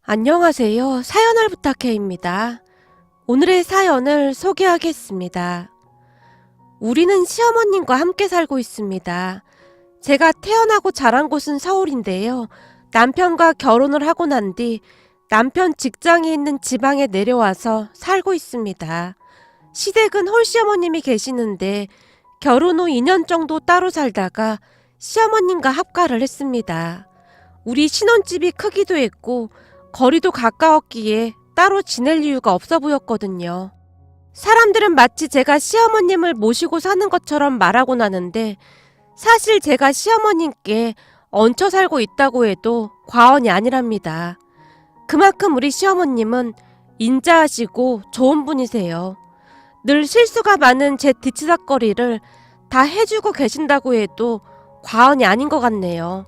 안녕하세요. 사연을 부탁해입니다. 오늘의 사연을 소개하겠습니다. 우리는 시어머님과 함께 살고 있습니다. 제가 태어나고 자란 곳은 서울인데요. 남편과 결혼을 하고 난 뒤 남편 직장이 있는 지방에 내려와서 살고 있습니다. 시댁은 홀시어머님이 계시는데 결혼 후 2년 정도 따로 살다가 시어머님과 합가를 했습니다. 우리 신혼집이 크기도 했고 거리도 가까웠기에 따로 지낼 이유가 없어 보였거든요. 사람들은 마치 제가 시어머님을 모시고 사는 것처럼 말하곤 하는데 사실 제가 시어머님께 얹혀 살고 있다고 해도 과언이 아니랍니다. 그만큼 우리 시어머님은 인자하시고 좋은 분이세요. 늘 실수가 많은 제 뒤치다꺼리를 다 해주고 계신다고 해도 과언이 아닌 것 같네요.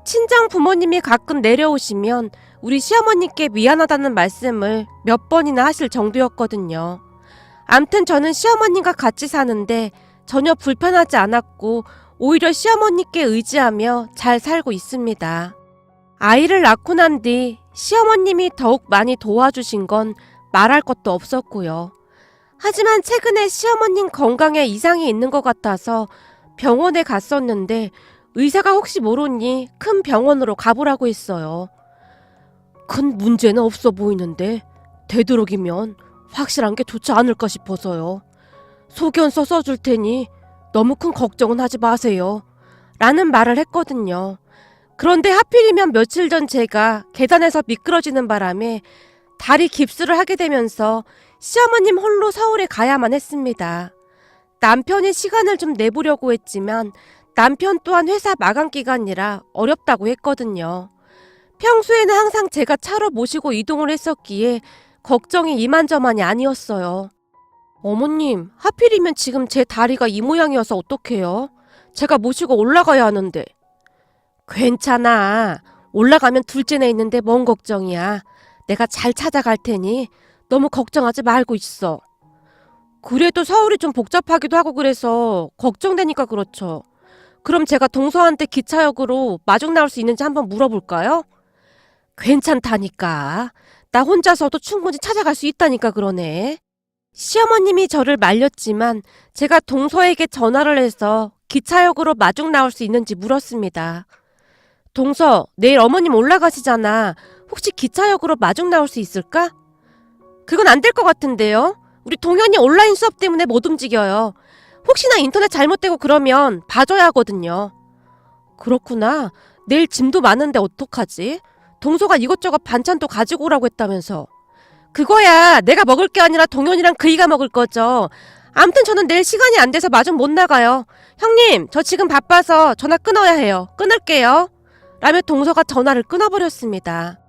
친정 부모님이 가끔 내려오시면 우리 시어머님께 미안하다는 말씀을 몇 번이나 하실 정도였거든요. 암튼 저는 시어머님과 같이 사는데 전혀 불편하지 않았고 오히려 시어머님께 의지하며 잘 살고 있습니다. 아이를 낳고 난 뒤 시어머님이 더욱 많이 도와주신 건 말할 것도 없었고요. 하지만 최근에 시어머님 건강에 이상이 있는 것 같아서 병원에 갔었는데 의사가 혹시 모르니 큰 병원으로 가보라고 했어요. 큰 문제는 없어 보이는데 되도록이면 확실한 게 좋지 않을까 싶어서요. 소견서 써줄 테니 너무 큰 걱정은 하지 마세요. 라는 말을 했거든요. 그런데 하필이면 며칠 전 제가 계단에서 미끄러지는 바람에 다리 깁스를 하게 되면서 시어머님 홀로 서울에 가야만 했습니다. 남편이 시간을 좀 내보려고 했지만 남편 또한 회사 마감 기간이라 어렵다고 했거든요. 평소에는 항상 제가 차로 모시고 이동을 했었기에 걱정이 이만저만이 아니었어요. 어머님, 하필이면 지금 제 다리가 이 모양이어서 어떡해요? 제가 모시고 올라가야 하는데. 괜찮아. 올라가면 둘째네 있는데 뭔 걱정이야. 내가 잘 찾아갈 테니 너무 걱정하지 말고 있어. 그래도 서울이 좀 복잡하기도 하고 그래서 걱정되니까 그렇죠. 그럼 제가 동서한테 기차역으로 마중 나올 수 있는지 한번 물어볼까요? 괜찮다니까. 나 혼자서도 충분히 찾아갈 수 있다니까 그러네. 시어머님이 저를 말렸지만 제가 동서에게 전화를 해서 기차역으로 마중 나올 수 있는지 물었습니다. 동서, 내일 어머님 올라가시잖아. 혹시 기차역으로 마중 나올 수 있을까? 그건 안 될 것 같은데요. 우리 동현이 온라인 수업 때문에 못 움직여요. 혹시나 인터넷 잘못되고 그러면 봐줘야 하거든요. 그렇구나. 내일 짐도 많은데 어떡하지? 동서가 이것저것 반찬도 가지고 오라고 했다면서. 그거야 내가 먹을 게 아니라 동현이랑 그이가 먹을 거죠. 암튼 저는 내일 시간이 안 돼서 마중 못 나가요. 형님, 저 지금 바빠서 전화 끊어야 해요. 끊을게요. 라며 동서가 전화를 끊어버렸습니다.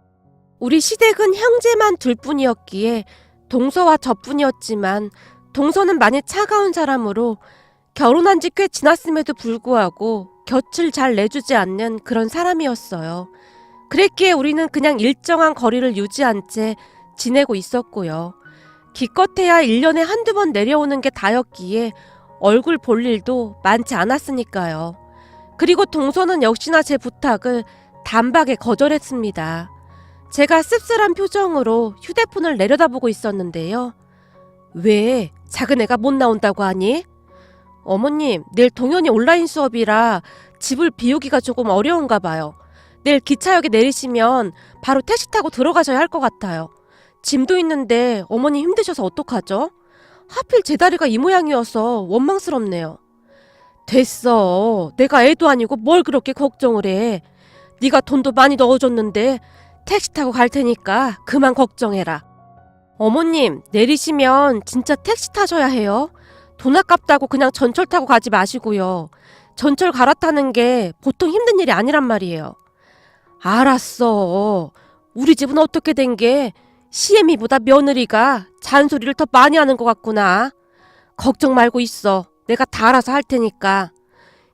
우리 시댁은 형제만 둘 뿐이었기에 동서와 저뿐이었지만 동서는 많이 차가운 사람으로 결혼한 지 꽤 지났음에도 불구하고 곁을 잘 내주지 않는 그런 사람이었어요. 그랬기에 우리는 그냥 일정한 거리를 유지한 채 지내고 있었고요. 기껏해야 1년에 한두 번 내려오는 게 다였기에 얼굴 볼 일도 많지 않았으니까요. 그리고 동서는 역시나 제 부탁을 단박에 거절했습니다. 제가 씁쓸한 표정으로 휴대폰을 내려다보고 있었는데요. 왜? 작은 애가 못 나온다고 하니? 어머님, 내일 동현이 온라인 수업이라 집을 비우기가 조금 어려운가 봐요. 내일 기차역에 내리시면 바로 택시 타고 들어가셔야 할 것 같아요. 짐도 있는데 어머니 힘드셔서 어떡하죠? 하필 제 다리가 이 모양이어서 원망스럽네요. 됐어. 내가 애도 아니고 뭘 그렇게 걱정을 해. 네가 돈도 많이 넣어줬는데 택시 타고 갈 테니까 그만 걱정해라. 어머님, 내리시면 진짜 택시 타셔야 해요. 돈 아깝다고 그냥 전철 타고 가지 마시고요. 전철 갈아타는 게 보통 힘든 일이 아니란 말이에요. 알았어. 우리 집은 어떻게 된 게 시애미보다 며느리가 잔소리를 더 많이 하는 것 같구나. 걱정 말고 있어. 내가 다 알아서 할 테니까.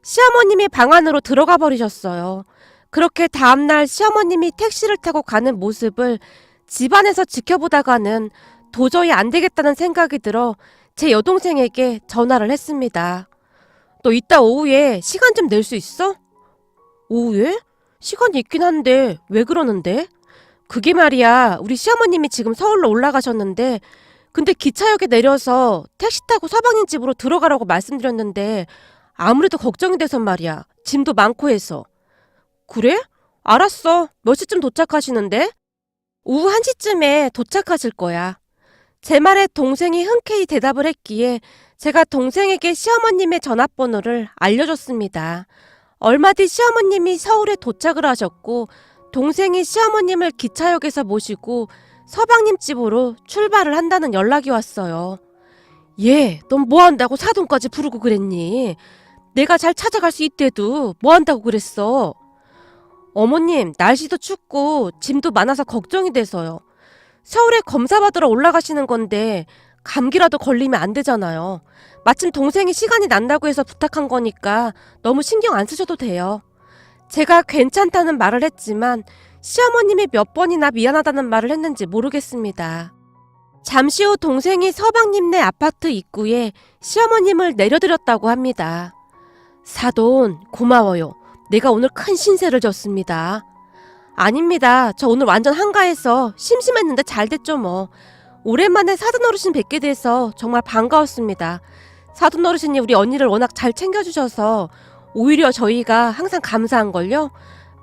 시어머님이 방 안으로 들어가 버리셨어요. 그렇게 다음날 시어머님이 택시를 타고 가는 모습을 집안에서 지켜보다가는 도저히 안 되겠다는 생각이 들어 제 여동생에게 전화를 했습니다. 너 이따 오후에 시간 좀 낼 수 있어? 오후에? 시간이 있긴 한데 왜 그러는데? 그게 말이야, 우리 시어머님이 지금 서울로 올라가셨는데, 근데 기차역에 내려서 택시 타고 서방님 집으로 들어가라고 말씀드렸는데, 아무래도 걱정이 돼서 말이야. 짐도 많고 해서. 그래? 알았어. 몇 시쯤 도착하시는데? 오후 1시쯤에 도착하실 거야. 제 말에 동생이 흔쾌히 대답을 했기에 제가 동생에게 시어머님의 전화번호를 알려줬습니다. 얼마 뒤 시어머님이 서울에 도착을 하셨고 동생이 시어머님을 기차역에서 모시고 서방님 집으로 출발을 한다는 연락이 왔어요. 얘, 넌 뭐 한다고 사돈까지 부르고 그랬니? 내가 잘 찾아갈 수 있대도 뭐 한다고 그랬어? 어머님, 날씨도 춥고 짐도 많아서 걱정이 돼서요. 서울에 검사받으러 올라가시는 건데 감기라도 걸리면 안 되잖아요. 마침 동생이 시간이 난다고 해서 부탁한 거니까 너무 신경 안 쓰셔도 돼요. 제가 괜찮다는 말을 했지만 시어머님이 몇 번이나 미안하다는 말을 했는지 모르겠습니다. 잠시 후 동생이 서방님네 아파트 입구에 시어머님을 내려드렸다고 합니다. 사돈, 고마워요. 내가 오늘 큰 신세를 졌습니다. 아닙니다. 저 오늘 완전 한가해서 심심했는데 잘 됐죠 뭐. 오랜만에 사돈 어르신 뵙게 돼서 정말 반가웠습니다. 사돈 어르신이 우리 언니를 워낙 잘 챙겨주셔서 오히려 저희가 항상 감사한걸요.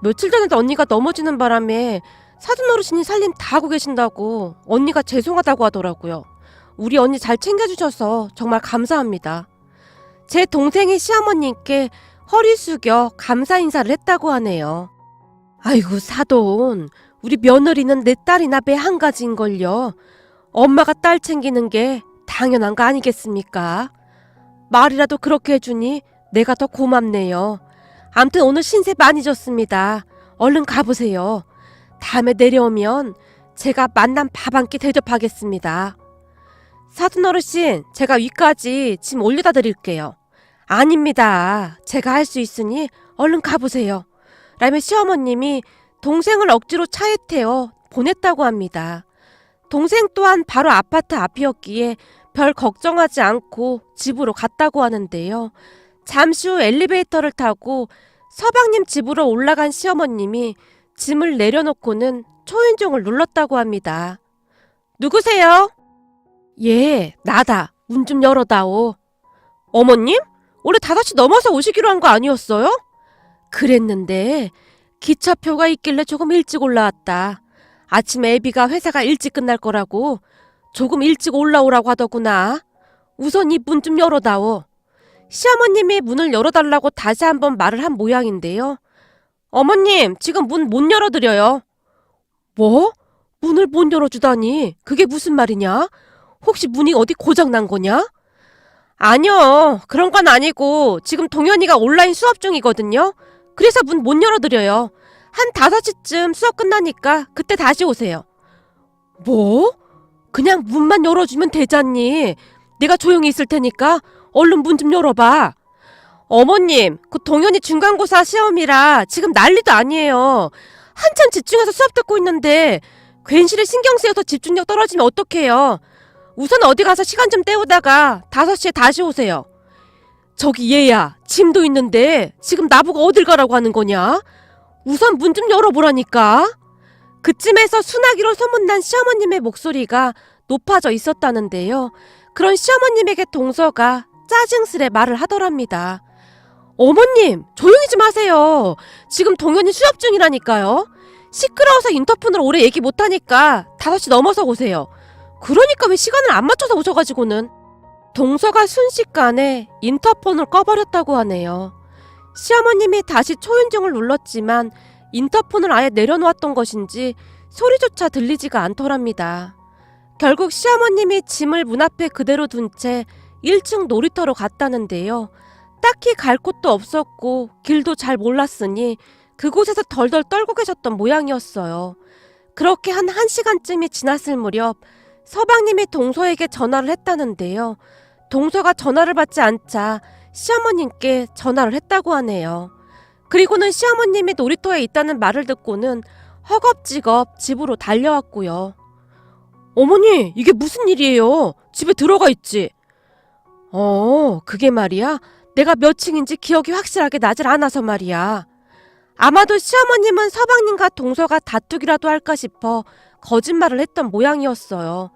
며칠 전에도 언니가 넘어지는 바람에 사돈 어르신이 살림 다 하고 계신다고 언니가 죄송하다고 하더라고요. 우리 언니 잘 챙겨주셔서 정말 감사합니다. 제 동생이 시어머님께 허리 숙여 감사 인사를 했다고 하네요. 아이고 사돈, 우리 며느리는 내 딸이나 배 한 가지인걸요. 엄마가 딸 챙기는 게 당연한 거 아니겠습니까? 말이라도 그렇게 해주니 내가 더 고맙네요. 암튼 오늘 신세 많이 졌습니다. 얼른 가보세요. 다음에 내려오면 제가 만난 밥 한 끼 대접하겠습니다. 사돈 어르신, 제가 위까지 짐 올려다 드릴게요. 아닙니다. 제가 할 수 있으니 얼른 가보세요. 라며 시어머님이 동생을 억지로 차에 태워 보냈다고 합니다. 동생 또한 바로 아파트 앞이었기에 별 걱정하지 않고 집으로 갔다고 하는데요. 잠시 후 엘리베이터를 타고 서방님 집으로 올라간 시어머님이 짐을 내려놓고는 초인종을 눌렀다고 합니다. 누구세요? 예, 나다. 문 좀 열어다오. 어머님? 원래 5시 넘어서 오시기로 한 거 아니었어요? 그랬는데 기차표가 있길래 조금 일찍 올라왔다. 아침에 애비가 회사가 일찍 끝날 거라고 조금 일찍 올라오라고 하더구나. 우선 이 문 좀 열어다오. 시어머님이 문을 열어달라고 다시 한번 말을 한 모양인데요. 어머님, 지금 문 못 열어드려요. 뭐? 문을 못 열어주다니 그게 무슨 말이냐? 혹시 문이 어디 고장난 거냐? 아니요, 그런 건 아니고 지금 동현이가 온라인 수업 중이거든요. 그래서 문 못 열어드려요. 한 5시쯤 수업 끝나니까 그때 다시 오세요. 뭐? 그냥 문만 열어주면 되잖니. 내가 조용히 있을 테니까 얼른 문 좀 열어봐. 어머님, 그 동현이 중간고사 시험이라 지금 난리도 아니에요. 한참 집중해서 수업 듣고 있는데 괜시리 신경 쓰여서 집중력 떨어지면 어떡해요. 우선 어디 가서 시간 좀 때우다가 5시에 다시 오세요. 저기 얘야, 짐도 있는데 지금 나보고 어딜 가라고 하는 거냐? 우선 문 좀 열어보라니까. 그쯤에서 순하기로 소문난 시어머님의 목소리가 높아져 있었다는데요. 그런 시어머님에게 동서가 짜증스레 말을 하더랍니다. 어머님, 조용히 좀 하세요. 지금 동현이 수업 중이라니까요. 시끄러워서 인터폰을 오래 얘기 못하니까 5시 넘어서 오세요. 그러니까 왜 시간을 안 맞춰서 오셔가지고는. 동서가 순식간에 인터폰을 꺼버렸다고 하네요. 시어머님이 다시 초인종을 눌렀지만 인터폰을 아예 내려놓았던 것인지 소리조차 들리지가 않더랍니다. 결국 시어머님이 짐을 문 앞에 그대로 둔 채 1층 놀이터로 갔다는데요. 딱히 갈 곳도 없었고 길도 잘 몰랐으니 그곳에서 덜덜 떨고 계셨던 모양이었어요. 그렇게 한 1시간쯤이 지났을 무렵 서방님이 동서에게 전화를 했다는데요. 동서가 전화를 받지 않자 시어머님께 전화를 했다고 하네요. 그리고는 시어머님이 놀이터에 있다는 말을 듣고는 허겁지겁 집으로 달려왔고요. 어머니, 이게 무슨 일이에요? 집에 들어가 있지? 그게 말이야. 내가 몇 층인지 기억이 확실하게 나질 않아서 말이야. 아마도 시어머님은 서방님과 동서가 다투기라도 할까 싶어 거짓말을 했던 모양이었어요.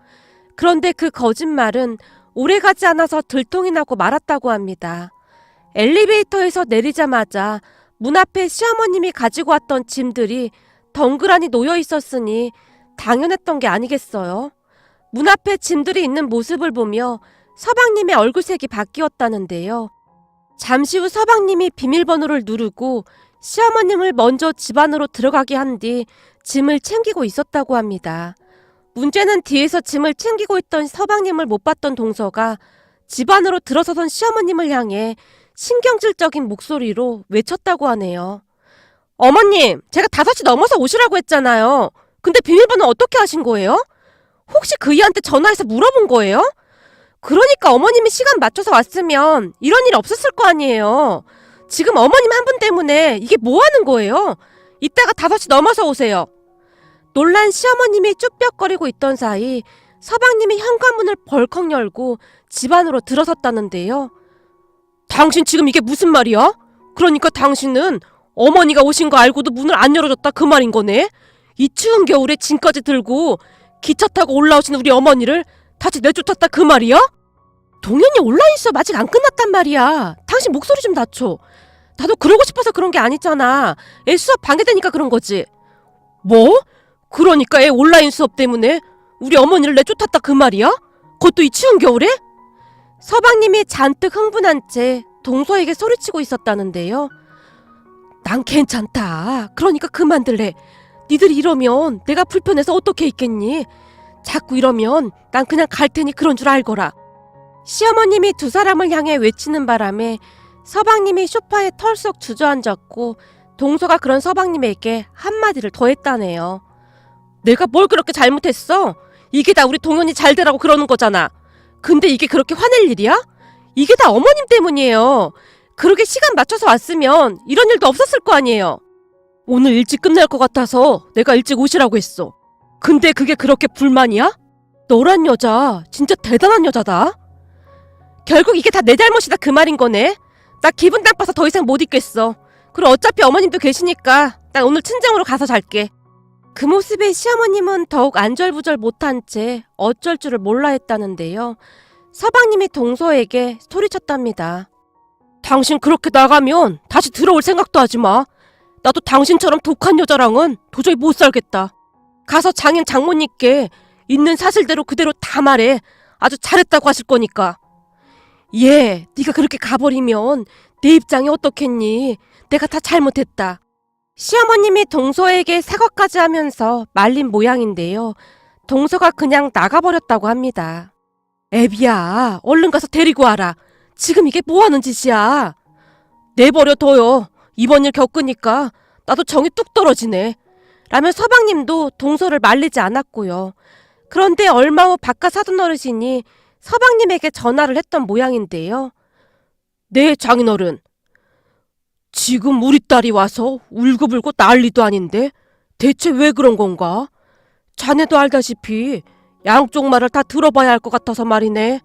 그런데 그 거짓말은 오래가지 않아서 들통이 나고 말았다고 합니다. 엘리베이터에서 내리자마자 문 앞에 시어머님이 가지고 왔던 짐들이 덩그러니 놓여 있었으니 당연했던 게 아니겠어요. 문 앞에 짐들이 있는 모습을 보며 서방님의 얼굴색이 바뀌었다는데요. 잠시 후 서방님이 비밀번호를 누르고 시어머님을 먼저 집 안으로 들어가게 한 뒤 짐을 챙기고 있었다고 합니다. 문제는 뒤에서 짐을 챙기고 있던 서방님을 못 봤던 동서가 집 안으로 들어서던 시어머님을 향해 신경질적인 목소리로 외쳤다고 하네요. 어머님, 제가 5시 넘어서 오시라고 했잖아요. 근데 비밀번호 어떻게 하신 거예요? 혹시 그이한테 전화해서 물어본 거예요? 그러니까 어머님이 시간 맞춰서 왔으면 이런 일 없었을 거 아니에요. 지금 어머님 한 분 때문에 이게 뭐 하는 거예요? 이따가 5시 넘어서 오세요. 놀란 시어머님이 쭈뼛거리고 있던 사이 서방님이 현관문을 벌컥 열고 집 안으로 들어섰다는데요. 당신 지금 이게 무슨 말이야? 그러니까 당신은 어머니가 오신 거 알고도 문을 안 열어줬다 그 말인 거네? 이 추운 겨울에 짐까지 들고 기차 타고 올라오신 우리 어머니를 다시 내쫓았다 그 말이야? 동현이 온라인 수업 아직 안 끝났단 말이야. 당신 목소리 좀 낮춰. 나도 그러고 싶어서 그런 게 아니잖아. 애 수업 방해되니까 그런 거지. 뭐? 그러니까 애 온라인 수업 때문에 우리 어머니를 내쫓았다 그 말이야? 그것도 이 추운 겨울에? 서방님이 잔뜩 흥분한 채 동서에게 소리치고 있었다는데요. 난 괜찮다. 그러니까 그만들래. 니들이 이러면 내가 불편해서 어떻게 있겠니? 자꾸 이러면 난 그냥 갈 테니 그런 줄 알거라. 시어머님이 두 사람을 향해 외치는 바람에 서방님이 소파에 털썩 주저앉았고 동서가 그런 서방님에게 한마디를 더 했다네요. 내가 뭘 그렇게 잘못했어? 이게 다 우리 동현이 잘 되라고 그러는 거잖아. 근데 이게 그렇게 화낼 일이야? 이게 다 어머님 때문이에요. 그렇게 시간 맞춰서 왔으면 이런 일도 없었을 거 아니에요. 오늘 일찍 끝날 것 같아서 내가 일찍 오시라고 했어. 근데 그게 그렇게 불만이야? 너란 여자 진짜 대단한 여자다. 결국 이게 다 내 잘못이다 그 말인 거네. 나 기분 나빠서 더 이상 못 있겠어. 그리고 어차피 어머님도 계시니까 난 오늘 친정으로 가서 잘게. 그 모습에 시어머님은 더욱 안절부절 못한 채 어쩔 줄을 몰라 했다는데요. 서방님이 동서에게 소리쳤답니다. 당신 그렇게 나가면 다시 들어올 생각도 하지 마. 나도 당신처럼 독한 여자랑은 도저히 못 살겠다. 가서 장인 장모님께 있는 사실대로 그대로 다 말해. 아주 잘했다고 하실 거니까. 예, 네가 그렇게 가버리면 내 입장이 어떻겠니? 내가 다 잘못했다. 시어머님이 동서에게 사과까지 하면서 말린 모양인데요. 동서가 그냥 나가버렸다고 합니다. 애비야, 얼른 가서 데리고 와라. 지금 이게 뭐하는 짓이야? 내버려둬요. 이번 일 겪으니까 나도 정이 뚝 떨어지네. 라며 서방님도 동서를 말리지 않았고요. 그런데 얼마 후 바깥 사돈어르신이 서방님에게 전화를 했던 모양인데요. 네, 장인어른. 지금 우리 딸이 와서 울고불고 난리도 아닌데 대체 왜 그런 건가? 자네도 알다시피 양쪽 말을 다 들어봐야 할 것 같아서 말이네.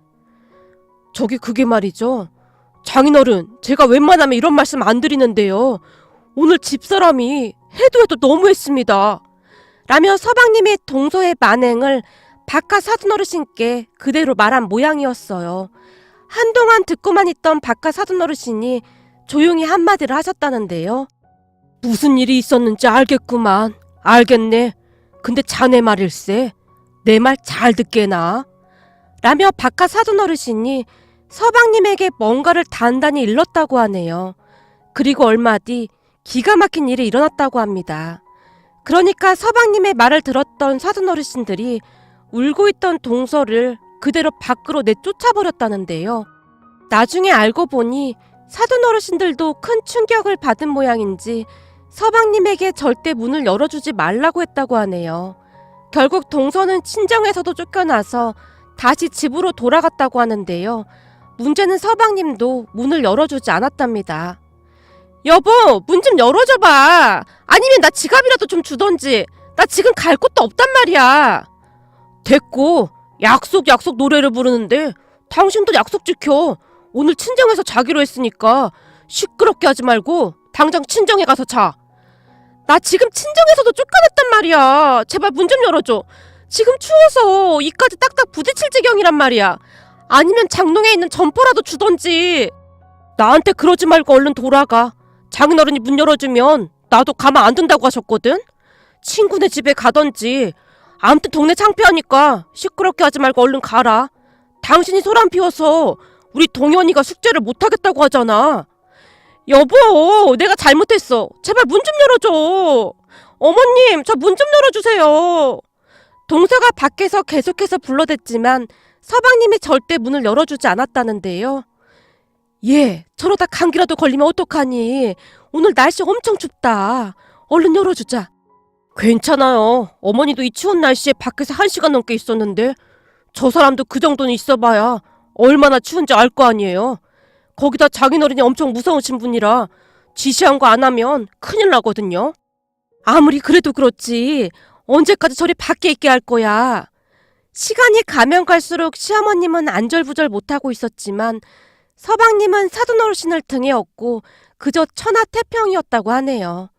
저기 그게 말이죠. 장인어른, 제가 웬만하면 이런 말씀 안 드리는데요. 오늘 집사람이 해도 너무했습니다. 라며 서방님이 동서의 만행을 바깥 사돈어르신께 그대로 말한 모양이었어요. 한동안 듣고만 있던 바깥 사돈어르신이 조용히 한마디를 하셨다는데요. 무슨 일이 있었는지 알겠구만. 알겠네. 근데 자네 말일세. 내 말 잘 듣게나. 라며 바깥 사돈어르신이 서방님에게 뭔가를 단단히 일렀다고 하네요. 그리고 얼마 뒤 기가 막힌 일이 일어났다고 합니다. 그러니까 서방님의 말을 들었던 사돈어르신들이 울고 있던 동서를 그대로 밖으로 내쫓아버렸다는데요. 나중에 알고 보니 사돈어르신들도 큰 충격을 받은 모양인지 서방님에게 절대 문을 열어주지 말라고 했다고 하네요. 결국 동서는 친정에서도 쫓겨나서 다시 집으로 돌아갔다고 하는데요. 문제는 서방님도 문을 열어주지 않았답니다. 여보, 문 좀 열어줘봐. 아니면 나 지갑이라도 좀 주던지. 나 지금 갈 곳도 없단 말이야. 됐고, 약속 노래를 부르는데 당신도 약속 지켜. 오늘 친정에서 자기로 했으니까 시끄럽게 하지 말고 당장 친정에 가서 자. 나 지금 친정에서도 쫓겨났단 말이야. 제발 문 좀 열어줘. 지금 추워서 이까지 딱딱 부딪힐 지경이란 말이야. 아니면 장롱에 있는 점퍼라도 주던지. 나한테 그러지 말고 얼른 돌아가. 장인어른이 문 열어주면 나도 가만 안 둔다고 하셨거든. 친구네 집에 가던지. 아무튼 동네 창피하니까 시끄럽게 하지 말고 얼른 가라. 당신이 소란 피워서 우리 동현이가 숙제를 못하겠다고 하잖아. 여보, 내가 잘못했어. 제발 문 좀 열어줘. 어머님, 저 문 좀 열어주세요. 동서가 밖에서 계속해서 불러댔지만 서방님이 절대 문을 열어주지 않았다는데요. 얘, 저러다 감기라도 걸리면 어떡하니? 오늘 날씨 엄청 춥다. 얼른 열어주자. 괜찮아요. 어머니도 이 추운 날씨에 밖에서 1시간 넘게 있었는데 저 사람도 그 정도는 있어봐야 얼마나 추운지 알 거 아니에요. 거기다 장인어른이 엄청 무서우신 분이라 지시한 거 안 하면 큰일 나거든요. 아무리 그래도 그렇지 언제까지 저리 밖에 있게 할 거야. 시간이 가면 갈수록 시어머님은 안절부절 못하고 있었지만 서방님은 사돈어르신을 등에 업고 그저 천하태평이었다고 하네요.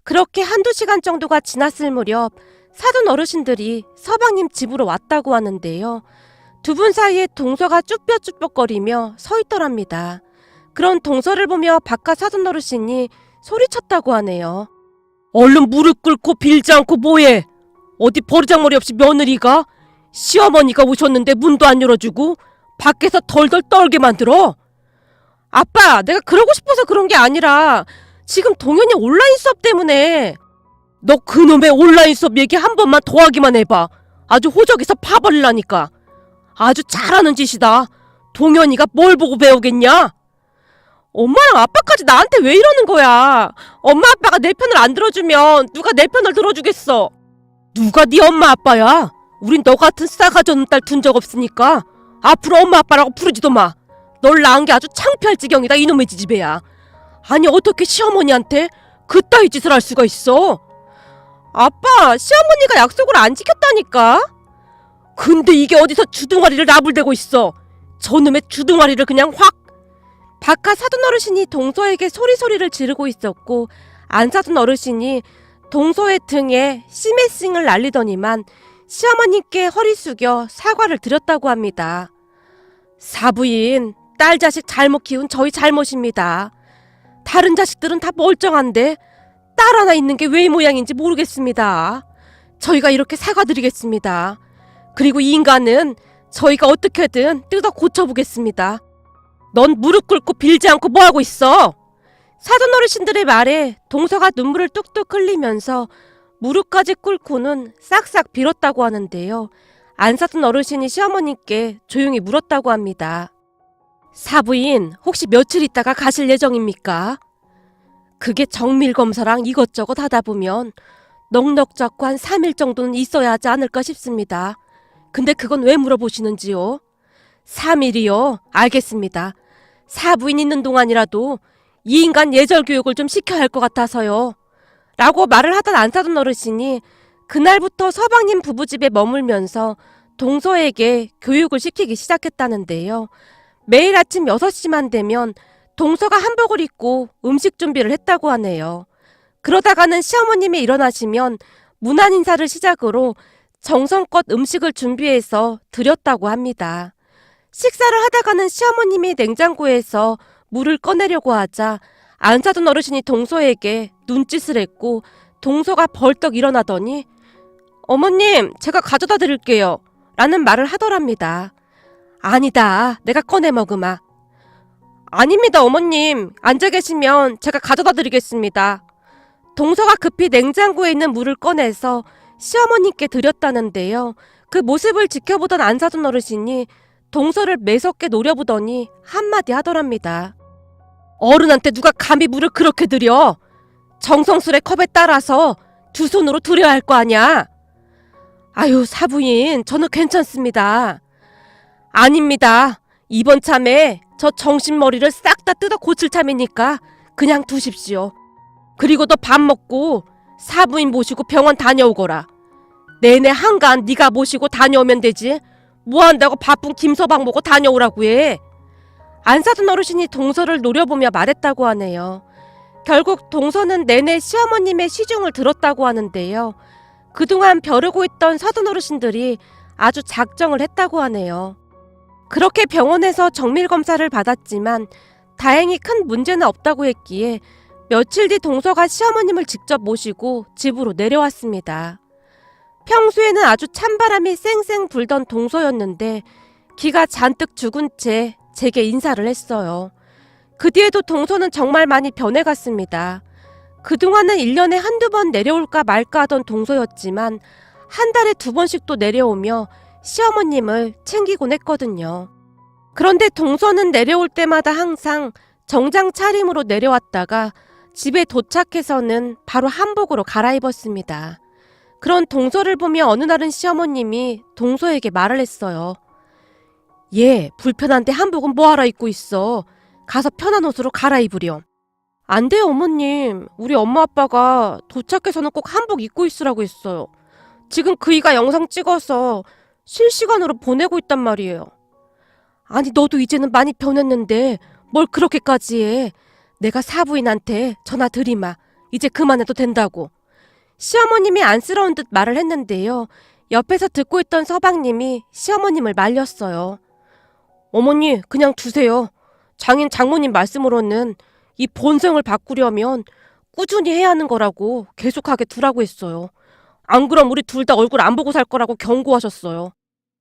그렇게 1~2시간 정도가 지났을 무렵 사돈어르신들이 서방님 집으로 왔다고 하는데요. 두 분 사이에 동서가 쭈뼛쭈뼛거리며 서 있더랍니다. 그런 동서를 보며 바깥 사돈어르신이 소리쳤다고 하네요. 얼른 무릎 꿇고 빌지 않고 뭐해? 어디 버르장머리 없이 며느리가? 시어머니가 오셨는데 문도 안 열어주고 밖에서 덜덜 떨게 만들어? 아빠, 내가 그러고 싶어서 그런 게 아니라 지금 동현이 온라인 수업 때문에. 너 그놈의 온라인 수업 얘기 한 번만 더 하기만 해봐. 아주 호적에서 파버리라니까. 아주 잘하는 짓이다. 동현이가 뭘 보고 배우겠냐? 엄마랑 아빠까지 나한테 왜 이러는 거야? 엄마 아빠가 내 편을 안 들어주면 누가 내 편을 들어주겠어? 누가 네 엄마 아빠야? 우린 너 같은 싸가지 없는 딸 둔 적 없으니까 앞으로 엄마 아빠라고 부르지도 마. 널 낳은 게 아주 창피할 지경이다, 이놈의 지지배야. 아니 어떻게 시어머니한테 그따위 짓을 할 수가 있어? 아빠, 시어머니가 약속을 안 지켰다니까? 근데 이게 어디서 주둥아리를 나불대고 있어. 저놈의 주둥아리를 그냥 확. 바깥 사돈어르신이 동서에게 소리소리를 지르고 있었고 안사돈 어르신이 동서의 등에 시메싱을 날리더니만 시어머님께 허리 숙여 사과를 드렸다고 합니다. 사부인, 딸 자식 잘못 키운 저희 잘못입니다. 다른 자식들은 다 멀쩡한데 딸 하나 있는 게 왜 이 모양인지 모르겠습니다. 저희가 이렇게 사과드리겠습니다. 그리고 이 인간은 저희가 어떻게든 뜯어 고쳐보겠습니다. 넌 무릎 꿇고 빌지 않고 뭐하고 있어? 사돈어르신들의 말에 동서가 눈물을 뚝뚝 흘리면서 무릎까지 꿇고는 싹싹 빌었다고 하는데요. 안사돈 어르신이 시어머님께 조용히 물었다고 합니다. 사부인, 혹시 며칠 있다가 가실 예정입니까? 그게 정밀검사랑 이것저것 하다 보면 넉넉잡고 한 3일 정도는 있어야 하지 않을까 싶습니다. 근데 그건 왜 물어보시는지요? 3일이요? 알겠습니다. 사부인 있는 동안이라도 이 인간 예절 교육을 좀 시켜야 할 것 같아서요. 라고 말을 하던 안사돈 어르신이 그날부터 서방님 부부집에 머물면서 동서에게 교육을 시키기 시작했다는데요. 매일 아침 6시만 되면 동서가 한복을 입고 음식 준비를 했다고 하네요. 그러다가는 시어머님이 일어나시면 문안 인사를 시작으로 정성껏 음식을 준비해서 드렸다고 합니다. 식사를 하다가는 시어머님이 냉장고에서 물을 꺼내려고 하자 안사돈 어르신이 동서에게 눈짓을 했고 동서가 벌떡 일어나더니 어머님, 제가 가져다 드릴게요 라는 말을 하더랍니다. 아니다, 내가 꺼내 먹으마. 아닙니다, 어머님. 앉아 계시면 제가 가져다 드리겠습니다. 동서가 급히 냉장고에 있는 물을 꺼내서 시어머님께 드렸다는데요. 그 모습을 지켜보던 안사돈 어르신이 동서를 매섭게 노려보더니 한마디 하더랍니다. 어른한테 누가 감히 물을 그렇게 드려? 정성스레 컵에 따라서 두 손으로 드려야 할 거 아냐? 아유, 사부인, 저는 괜찮습니다. 아닙니다. 이번 참에 저 정신머리를 싹 다 뜯어 고칠 참이니까 그냥 두십시오. 그리고 너 밥 먹고 사부인 모시고 병원 다녀오거라. 내내 한간 네가 모시고 다녀오면 되지. 뭐한다고 바쁜 김서방 보고 다녀오라고 해. 안사돈 어르신이 동서를 노려보며 말했다고 하네요. 결국 동서는 내내 시어머님의 시중을 들었다고 하는데요. 그동안 벼르고 있던 사돈 어르신들이 아주 작정을 했다고 하네요. 그렇게 병원에서 정밀 검사를 받았지만 다행히 큰 문제는 없다고 했기에 며칠 뒤 동서가 시어머님을 직접 모시고 집으로 내려왔습니다. 평소에는 아주 찬바람이 쌩쌩 불던 동서였는데 기가 잔뜩 죽은 채 제게 인사를 했어요. 그 뒤에도 동서는 정말 많이 변해갔습니다. 그동안은 1년에 한두 번 내려올까 말까 하던 동서였지만 한 달에 2번씩도 내려오며 시어머님을 챙기곤 했거든요. 그런데 동서는 내려올 때마다 항상 정장 차림으로 내려왔다가 집에 도착해서는 바로 한복으로 갈아입었습니다. 그런 동서를 보며 어느 날은 시어머님이 동서에게 말을 했어요. 얘 불편한데 한복은 뭐하러 입고 있어? 가서 편한 옷으로 갈아입으렴. 안 돼요 어머님. 우리 엄마 아빠가 도착해서는 꼭 한복 입고 있으라고 했어요. 지금 그이가 영상 찍어서 실시간으로 보내고 있단 말이에요. 아니 너도 이제는 많이 변했는데 뭘 그렇게까지 해. 내가 사부인한테 전화 드리마. 이제 그만해도 된다고. 시어머님이 안쓰러운 듯 말을 했는데요. 옆에서 듣고 있던 서방님이 시어머님을 말렸어요. 어머니 그냥 두세요. 장인 장모님 말씀으로는 이 본성을 바꾸려면 꾸준히 해야 하는 거라고 계속하게 두라고 했어요. 안 그럼 우리 둘 다 얼굴 안 보고 살 거라고 경고하셨어요.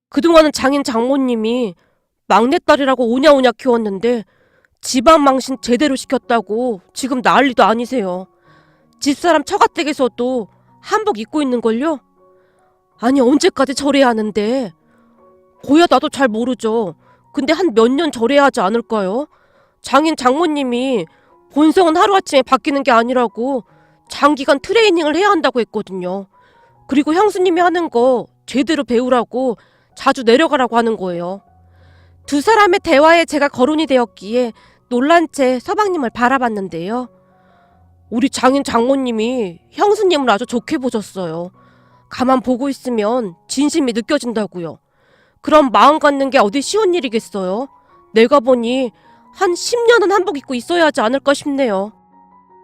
그동안은 장인 장모님이 막내딸이라고 오냐오냐 키웠는데 집안 망신 제대로 시켰다고 지금 난리도 아니세요. 집사람 처가댁에서도 한복 입고 있는걸요? 아니 언제까지 저래야 하는데. 고야 나도 잘 모르죠. 근데 한 몇 년 저래야 하지 않을까요? 장인 장모님이 본성은 하루아침에 바뀌는 게 아니라고 장기간 트레이닝을 해야 한다고 했거든요. 그리고 형수님이 하는 거 제대로 배우라고 자주 내려가라고 하는 거예요. 두 사람의 대화에 제가 거론이 되었기에 놀란 채 서방님을 바라봤는데요. 우리 장인 장모님이 형수님을 아주 좋게 보셨어요. 가만 보고 있으면 진심이 느껴진다고요. 그럼 마음 갖는 게 어디 쉬운 일이겠어요? 내가 보니 한 10년은 한복 입고 있어야 하지 않을까 싶네요.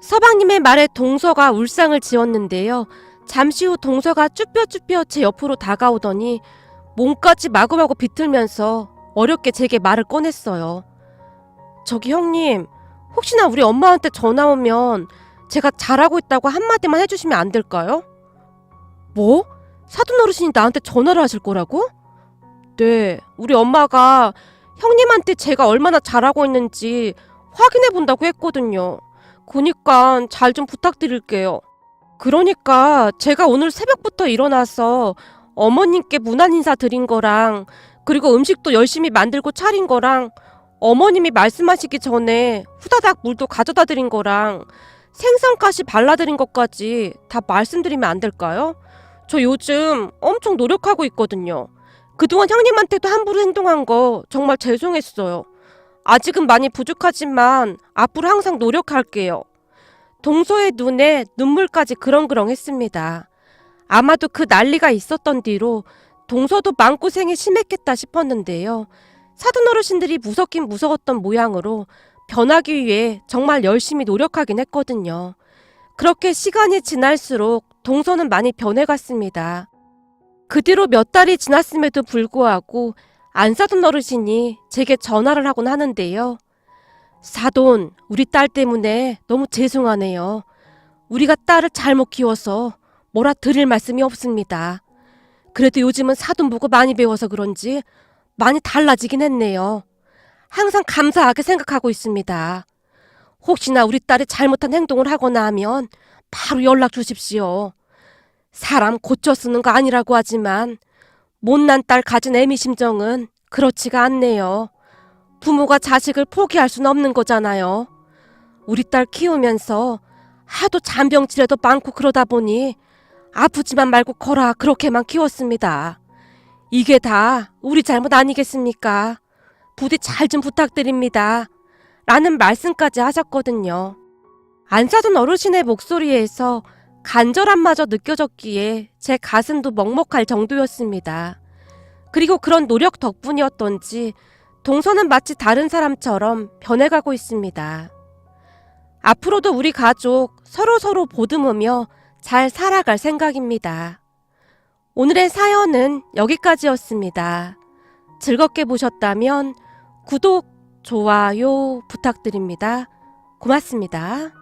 서방님의 말에 동서가 울상을 지었는데요. 잠시 후 동서가 쭈뼛쭈뼛 제 옆으로 다가오더니 몸까지 마구마구 비틀면서 어렵게 제게 말을 꺼냈어요. 저기 형님, 혹시나 우리 엄마한테 전화 오면 제가 잘하고 있다고 한마디만 해주시면 안 될까요? 뭐? 사돈 어르신이 나한테 전화를 하실 거라고? 네, 우리 엄마가 형님한테 제가 얼마나 잘하고 있는지 확인해 본다고 했거든요. 그니까 잘 좀 부탁드릴게요. 그러니까 제가 오늘 새벽부터 일어나서 어머님께 문안 인사 드린 거랑 그리고 음식도 열심히 만들고 차린 거랑 어머님이 말씀하시기 전에 후다닥 물도 가져다 드린 거랑 생선가시 발라드린 것까지 다 말씀드리면 안 될까요? 저 요즘 엄청 노력하고 있거든요. 그동안 형님한테도 함부로 행동한 거 정말 죄송했어요. 아직은 많이 부족하지만 앞으로 항상 노력할게요. 동서의 눈에 눈물까지 그렁그렁했습니다. 아마도 그 난리가 있었던 뒤로 동서도 마음고생이 심했겠다 싶었는데요. 사돈 어르신들이 무섭긴 무서웠던 모양으로 변하기 위해 정말 열심히 노력하긴 했거든요. 그렇게 시간이 지날수록 동서는 많이 변해갔습니다. 그 뒤로 몇 달이 지났음에도 불구하고 안사돈 어르신이 제게 전화를 하곤 하는데요. 사돈, 우리 딸 때문에 너무 죄송하네요. 우리가 딸을 잘못 키워서 뭐라 드릴 말씀이 없습니다. 그래도 요즘은 사돈 보고 많이 배워서 그런지 많이 달라지긴 했네요. 항상 감사하게 생각하고 있습니다. 혹시나 우리 딸이 잘못한 행동을 하거나 하면 바로 연락 주십시오. 사람 고쳐 쓰는 거 아니라고 하지만 못난 딸 가진 애미 심정은 그렇지가 않네요. 부모가 자식을 포기할 수는 없는 거잖아요. 우리 딸 키우면서 하도 잔병치레도 많고 그러다 보니 아프지만 말고 거라 그렇게만 키웠습니다. 이게 다 우리 잘못 아니겠습니까? 부디 잘 좀 부탁드립니다. 라는 말씀까지 하셨거든요. 안사돈 어르신의 목소리에서 간절함마저 느껴졌기에 제 가슴도 먹먹할 정도였습니다. 그리고 그런 노력 덕분이었던지 동서는 마치 다른 사람처럼 변해가고 있습니다. 앞으로도 우리 가족 서로서로 보듬으며 잘 살아갈 생각입니다. 오늘의 사연은 여기까지였습니다. 즐겁게 보셨다면 구독, 좋아요 부탁드립니다. 고맙습니다.